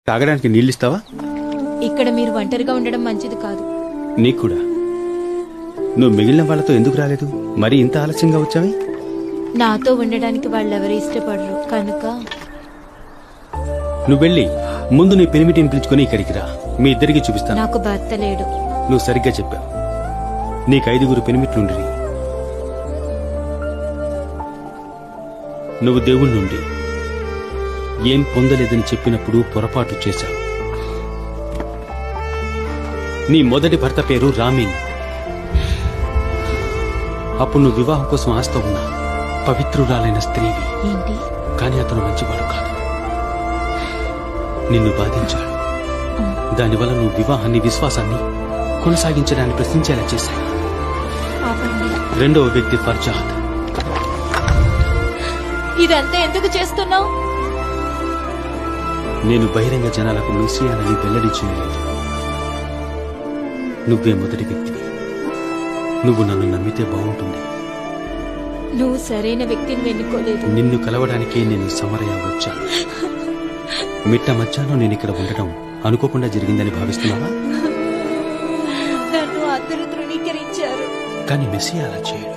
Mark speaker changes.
Speaker 1: తాగడానికి నీళ్ళిస్తావా?
Speaker 2: ఇక్కడ మీరు ఒంటరిగా ఉండడం మంచిది కాదు.
Speaker 1: నీకు కూడా. నువ్వు మిగిలిన వాళ్ళతో ఎందుకు రాలేదు? మరి ఇంత ఆలస్యంగా వచ్చావే?
Speaker 2: నాతో ఉండడానికి వాళ్ళెవరూ ఇష్టపడరు కనుక.
Speaker 1: నువ్వు వెళ్ళి ముందు నీ పెనిమిటిని పిలుచుకొని ఇక్కడికి రా, మీ ఇద్దరికి చూపిస్తాను.
Speaker 2: నాకు భర్త లేడు.
Speaker 1: నువ్వు సరిగ్గా చెప్పావు. నీకు 5 పెనిమిట్లుండి నువ్వు దేవుడి నుండి ఏం పొందలేదని చెప్పినప్పుడు పొరపాటు చేశావు. నీ మొదటి భర్త పేరు రామీన్. అప్పుడు నువ్వు వివాహం కోసం ఆస్త ఉన్న పవిత్రురాలైన స్త్రీవి.
Speaker 2: ఏంటి?
Speaker 1: కానీ అతను మంచివాడు కాదు, నిన్ను బాధించాడు. దానివల్ల నువ్వు వివాహాన్ని, విశ్వాసాన్ని కొనసాగించడాన్ని ప్రశ్నించేలా చేశావు.
Speaker 2: ఆపండి.
Speaker 1: రెండవ వ్యక్తి ఫర్జాద్.
Speaker 2: ఇదంతా ఎందుకు చేస్తున్నావు?
Speaker 1: నేను బహిరంగ జనాలకు మెస్సియానని వెల్లడించలేదు. నువ్వే మొదటి వ్యక్తివి. నువ్వు నన్ను నమ్మితే బాగుంటుంది.
Speaker 2: నువ్వు సరైన వ్యక్తిని ఎన్నుకోలేదు.
Speaker 1: నిన్ను కలవడానికే నేను సమరయ వచ్చాను. మిట్ట మధ్యాహ్నం నేను ఇక్కడ ఉండటం అనుకోకుండా జరిగిందని భావిస్తున్నావా?
Speaker 2: నన్ను అందరూ తృణీకరించారు.
Speaker 1: కానీ మెస్సియా అలా చేయడు.